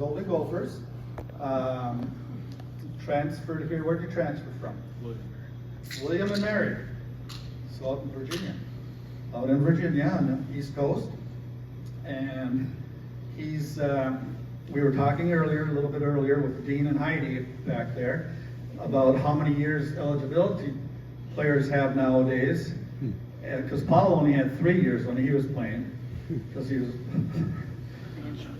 Golden Gophers. Transferred here. Where'd you transfer from? William and Mary. So out in Virginia. Out in Virginia on the East Coast. And he's, we were talking earlier, a little bit earlier with Dean and Heidi back there about how many years eligibility players have nowadays. Because Paul only had 3 years when he was playing. Because he was,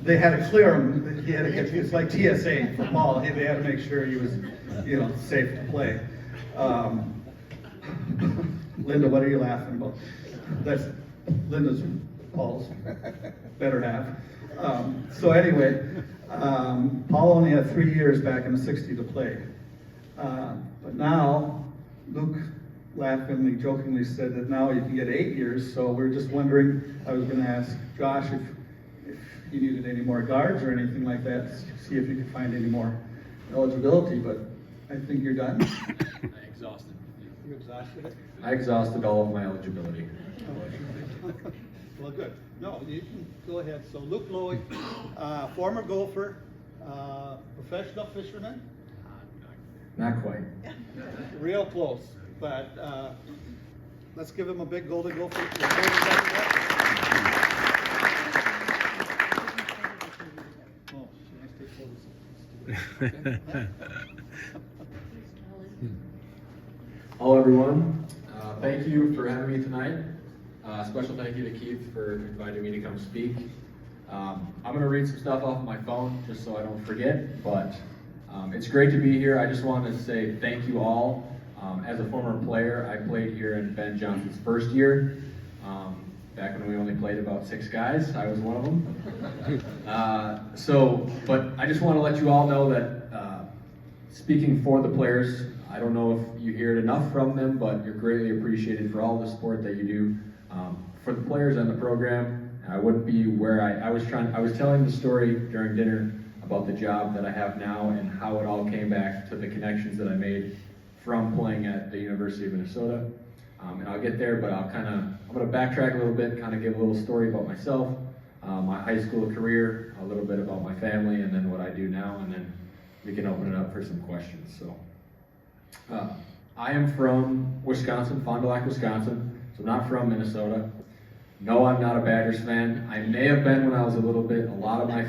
they had to clear him. He had to get, it's like TSA for Paul. They had to make sure he was, safe to play. Linda, what are you laughing about? That's Linda's Paul's better half. So anyway, Paul only had 3 years back in the 60 to play. But now, Luke laughingly, jokingly said that now you can get 8 years. So we're just wondering, I was going to ask Josh if you needed any more guards or anything like that, see if you could find any more eligibility, but I think you're done. I exhausted. You exhausted it? I exhausted all of my eligibility. Well, good. No, you can go ahead. So Luke Loewe, former golfer, professional fisherman. Not quite. Real close, but let's give him a big golden gopher. Oh, she has to take photos. Hello, everyone. Thank you for having me tonight. Special thank you to Keith for inviting me to come speak. I'm going to read some stuff off of my phone just so I don't forget, but it's great to be here. I just want to say thank you all. As a former player, I played here in Ben Johnson's first year. Back when we only played about 6 guys, I was one of them. But I just want to let you all know that speaking for the players, I don't know if you hear it enough from them, but you're greatly appreciated for all the support that you do. For the players and the program, I wouldn't be where I was telling the story during dinner about the job that I have now and how it all came back to the connections that I made from playing at the University of Minnesota. And I'll get there, but I'm going to backtrack a little bit, kind of give a little story about myself, my high school career, a little bit about my family, and then what I do now, and then we can open it up for some questions. So, I am from Wisconsin, Fond du Lac, Wisconsin, so not from Minnesota. No, I'm not a Badgers fan. I may have been when I was a little bit. A lot of my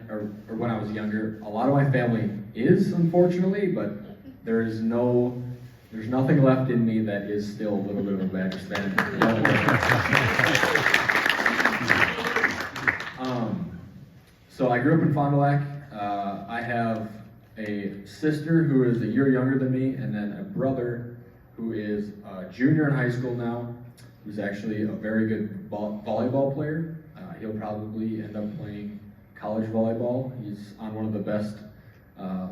or when I was younger, a lot of my family is, unfortunately, but there's nothing left in me that is still a little bit of a Badgers fan. So I grew up in Fond du Lac. I have a sister who is a year younger than me, and then a brother who is a junior in high school now, who's actually a very good volleyball player. He'll probably end up playing college volleyball. He's on one of the best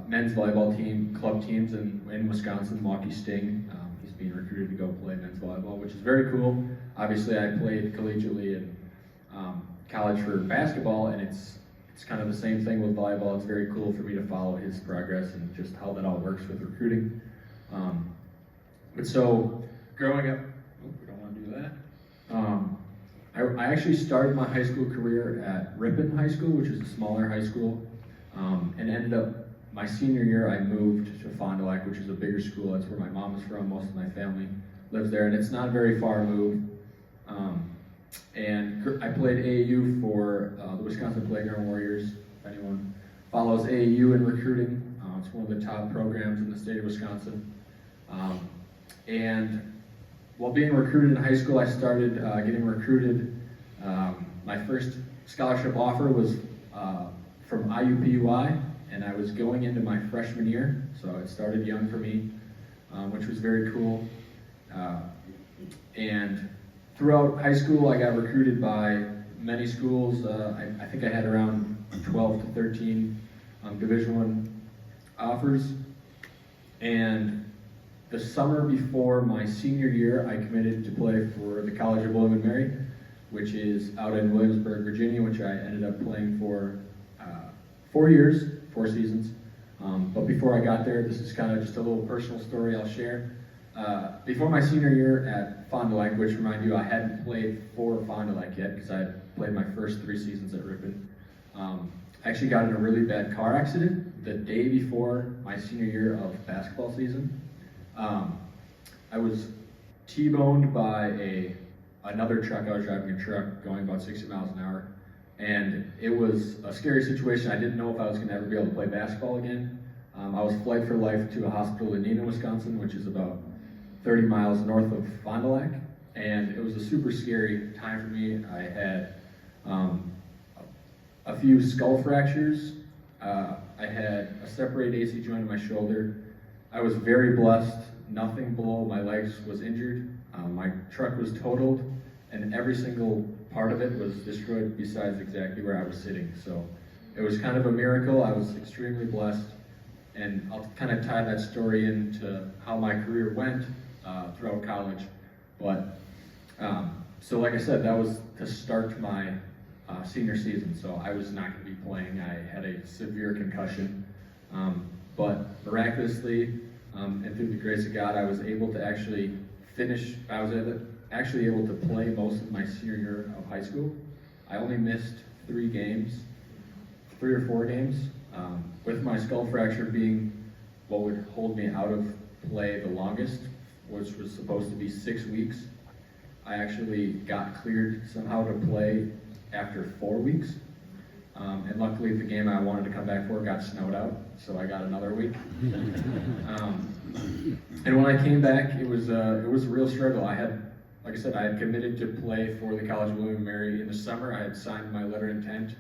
men's volleyball club teams in Wisconsin, Milwaukee Sting. He's being recruited to go play men's volleyball, which is very cool. Obviously, I played collegiately in college for basketball, and it's kind of the same thing with volleyball. It's very cool for me to follow his progress and just how that all works with recruiting. But so, growing up, we don't want to do that. I actually started my high school career at Ripon High School, which is a smaller high school, and ended up, my senior year, I moved to Fond du Lac, which is a bigger school. That's where my mom is from. Most of my family lives there, and it's not a very far move. And I played AAU for the Wisconsin Playground Warriors. If anyone follows AAU in recruiting, it's one of the top programs in the state of Wisconsin. And while being recruited in high school, I started getting recruited. My first scholarship offer was from IUPUI, and I was going into my freshman year, so it started young for me, which was very cool. And throughout high school, I got recruited by many schools. I think I had around 12 to 13 Division I offers. And the summer before my senior year, I committed to play for the College of William and Mary, which is out in Williamsburg, Virginia, which I ended up playing for 4 years, 4 seasons. But before I got there, this is kind of just a little personal story I'll share. Before my senior year at Fond du Lac, which remind you, I hadn't played for Fond du Lac yet because I had played my first 3 seasons at Ripon. I actually got in a really bad car accident the day before my senior year of basketball season. I was T-boned by another truck. I was driving a truck going about 60 miles an hour, and it was a scary situation. I didn't know if I was going to ever be able to play basketball again. I was flight for life to a hospital in Neenah, Wisconsin, which is about 30 miles north of Fond du Lac, and it was a super scary time for me. I had a few skull fractures. I had a separated AC joint in my shoulder. I was very blessed. Nothing below my legs was injured. My truck was totaled, and every single part of it was destroyed besides exactly where I was sitting. So it was kind of a miracle. I was extremely blessed, and I'll kind of tie that story into how my career went throughout college. But so like I said, that was to start my senior season, so I was not going to be playing. I had a severe concussion, but miraculously, and through the grace of God, I was able to actually finish. I was actually able to play most of my senior year of high school. I only missed 3 or 4 games, with my skull fracture being what would hold me out of play the longest, which was supposed to be 6 weeks. I actually got cleared somehow to play after 4 weeks, and luckily the game I wanted to come back for got snowed out, so I got another week. And when I came back, it was a real struggle. Like I said, I had committed to play for the College of William & Mary in the summer. I had signed my letter of intent,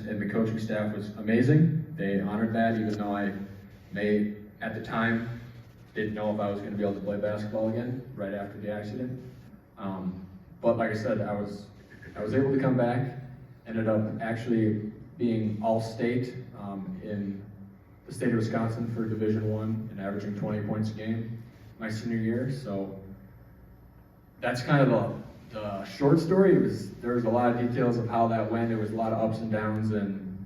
and the coaching staff was amazing. They honored that, even though I at the time, didn't know if I was going to be able to play basketball again right after the accident. But like I said, I was able to come back, ended up actually being all-state in the state of Wisconsin for Division I and averaging 20 points a game my senior year. So that's kind of the short story. There was a lot of details of how that went. It was a lot of ups and downs, and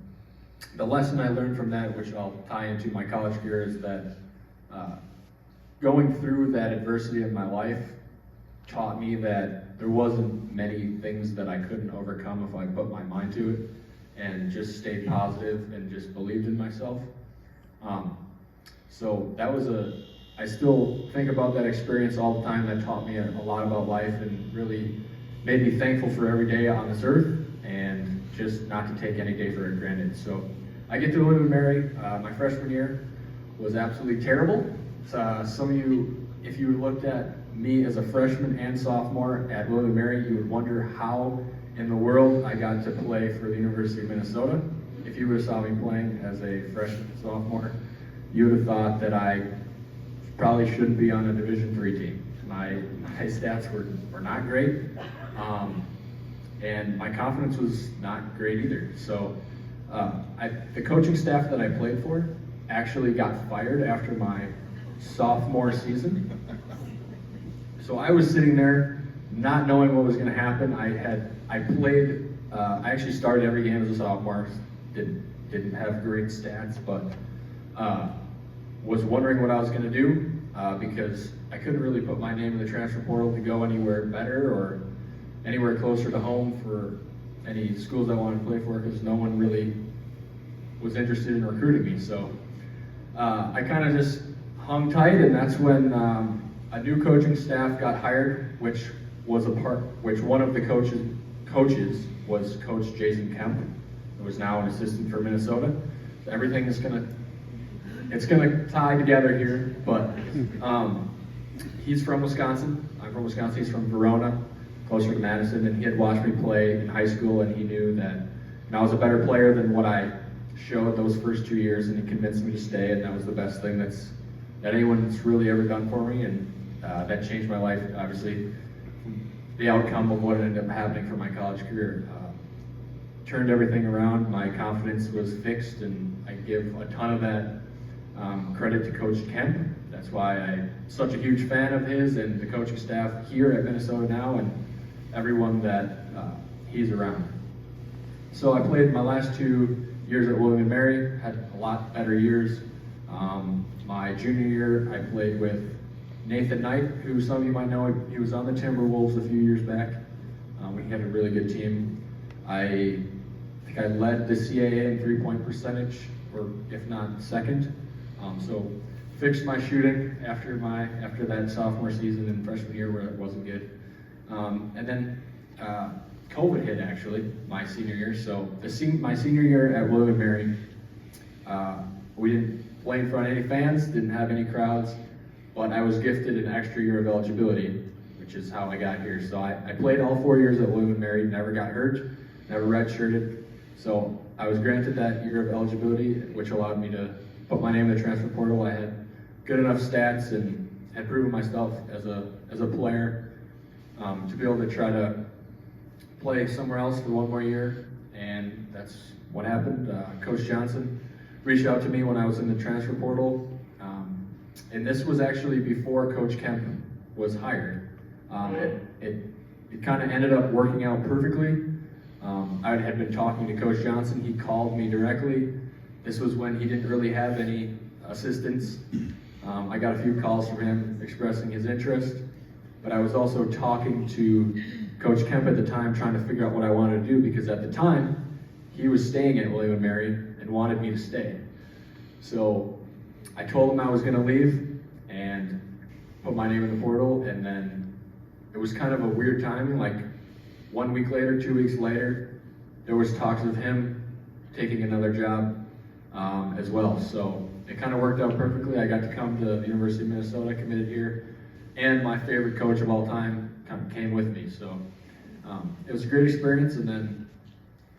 the lesson I learned from that, which I'll tie into my college career, is that going through that adversity in my life taught me that there wasn't many things that I couldn't overcome if I put my mind to it and just stayed positive and just believed in myself. So that was I still think about that experience all the time. That taught me a lot about life and really made me thankful for every day on this earth and just not to take any day for granted. So I get to William & Mary. My freshman year was absolutely terrible. Some of you, if you looked at me as a freshman and sophomore at William & Mary, you would wonder how in the world I got to play for the University of Minnesota. If you would have saw me playing as a freshman, sophomore, you would have thought that I probably shouldn't be on a Division III team. My stats were not great, and my confidence was not great either. So the coaching staff that I played for actually got fired after my sophomore season. So I was sitting there not knowing what was going to happen. I actually started every game as a sophomore. Didn't have great stats, but was wondering what I was going to do because I couldn't really put my name in the transfer portal to go anywhere better or anywhere closer to home for any schools I wanted to play for, because no one really was interested in recruiting me. So I kind of just hung tight, and that's when a new coaching staff got hired, which one of the coaches was Coach Jason Kemp, who is now an assistant for Minnesota. So everything is it's gonna tie together here, but he's from Wisconsin. I'm from Wisconsin. He's from Verona, closer to Madison, and he had watched me play in high school, and he knew that I was a better player than what I showed those first 2 years, and he convinced me to stay, and that was the best thing that anyone's really ever done for me, and that changed my life. Obviously, the outcome of what ended up happening for my college career turned everything around. My confidence was fixed, and I give a ton of that credit to Coach Kemp. That's why I'm such a huge fan of his and the coaching staff here at Minnesota now, and everyone that he's around. So I played my last 2 years at William & Mary, had a lot better years. My junior year, I played with Nathan Knight, who some of you might know. He was on the Timberwolves a few years back. We had a really good team. think I led the CAA in three-point percentage, or if not second. So fixed my shooting after that sophomore season and freshman year where it wasn't good. And then COVID hit actually my senior year. So my senior year at William & Mary, we didn't play in front of any fans, didn't have any crowds, but I was gifted an extra year of eligibility, which is how I got here. So I played all 4 years at William & Mary, never got hurt, never redshirted. So I was granted that year of eligibility, which allowed me to put my name in the transfer portal. I had good enough stats and had proven myself as a player to be able to try to play somewhere else for one more year, and that's what happened. Coach Johnson reached out to me when I was in the transfer portal, and this was actually before Coach Kemp was hired. It kind of ended up working out perfectly. I had been talking to Coach Johnson. He called me directly. This was when he didn't really have any assistants. I got a few calls from him expressing his interest, but I was also talking to Coach Kemp at the time, trying to figure out what I wanted to do, because at the time, he was staying at William & Mary and wanted me to stay. So I told him I was gonna leave and put my name in the portal, and then it was kind of a weird timing, like 1 week later, 2 weeks later, there was talks of him taking another job as well. So it kind of worked out perfectly. I got to come to the University of Minnesota, committed here, and my favorite coach of all time kind of came with me. So it was a great experience. And then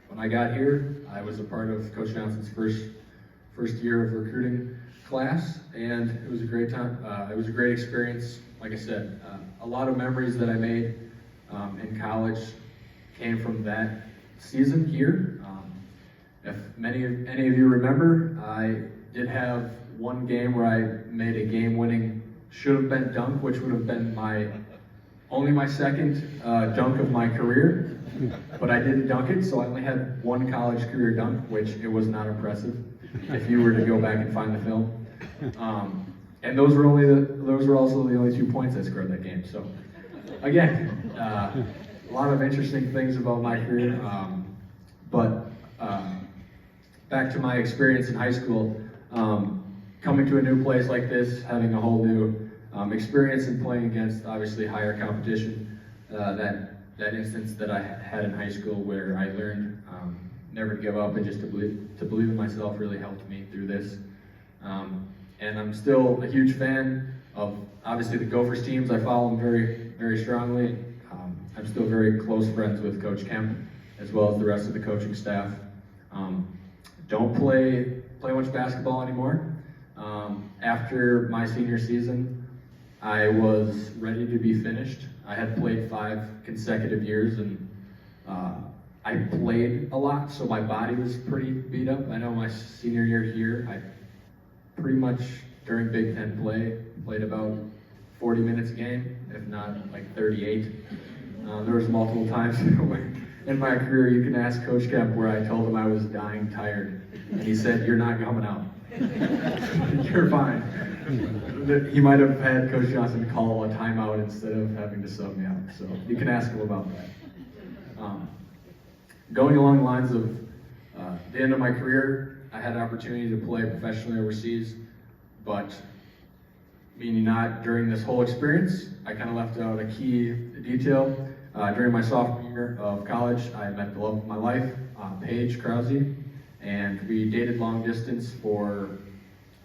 when I got here, I was a part of Coach Johnson's first year of recruiting class, and it was a great time. It was a great experience. Like I said, a lot of memories that I made in college came from that season here. If any of you remember, I did have one game where I made a game-winning should-have-been dunk, which would have been only my second dunk of my career, but I didn't dunk it, so I only had one college career dunk, which it was not impressive if you were to go back and find the film. And those were also the only 2 points I scored that game. So again, a lot of interesting things about my career, but back to my experience in high school, coming to a new place like this, having a whole new experience in playing against obviously higher competition. That instance that I had in high school where I learned never to give up and just to believe in myself really helped me through this. And I'm still a huge fan of obviously the Gophers teams. I follow them very, very strongly. I'm still very close friends with Coach Kemp as well as the rest of the coaching staff. Don't play much basketball anymore. After my senior season, I was ready to be finished. I had played 5 consecutive years, and I played a lot, so my body was pretty beat up. I know my senior year here, I pretty much during Big Ten play played about 40 minutes a game, if not like 38. There was multiple times in my career, you can ask Coach Kemp, where I told him I was dying tired, and he said, "You're not coming out. You're fine." He might have had Coach Johnson call a timeout instead of having to sub me out, so you can ask him about that. Going along the lines of the end of my career, I had an opportunity to play professionally overseas, but meaning not during this whole experience. I kind of left out a key detail. During my sophomore year of college, I met the love of my life, Paige Krause, and we dated long distance for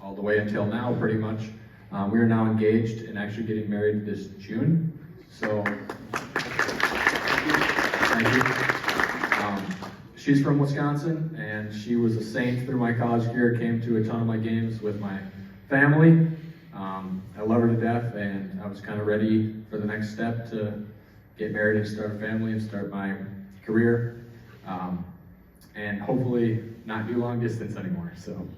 all the way until now, pretty much. We are now engaged and actually getting married this June. So, thank you. She's from Wisconsin, and she was a saint through my college career, came to a ton of my games with my family. I love her to death, and I was kind of ready for the next step to get married and start a family and start my career, and hopefully not do long distance anymore. So,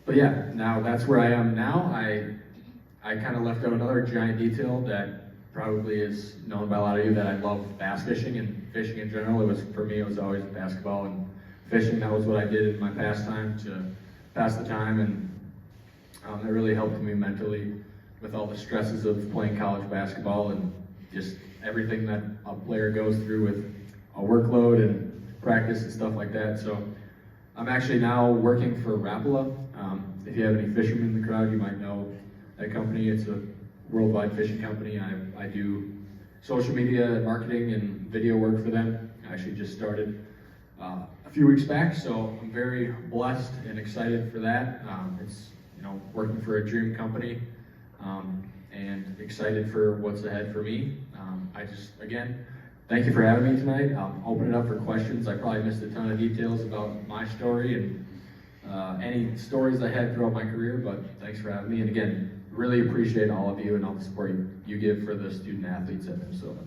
but yeah, now that's where I am now. I kind of left out another giant detail that probably is known by a lot of you, that I love bass fishing and fishing in general. For me, it was always basketball and fishing. That was what I did in my pastime to pass the time, and it really helped me mentally with all the stresses of playing college basketball and just everything that a player goes through with a workload and practice and stuff like that. So I'm actually now working for Rapala. If you have any fishermen in the crowd, you might know that company. It's a worldwide fishing company. I do social media marketing and video work for them. I actually just started a few weeks back, so I'm very blessed and excited for that. It's working for a dream company, and excited for what's ahead for me. Again, thank you for having me tonight. I'll open it up for questions. I probably missed a ton of details about my story and any stories I had throughout my career, but thanks for having me. And again, really appreciate all of you and all the support you give for the student athletes at Minnesota.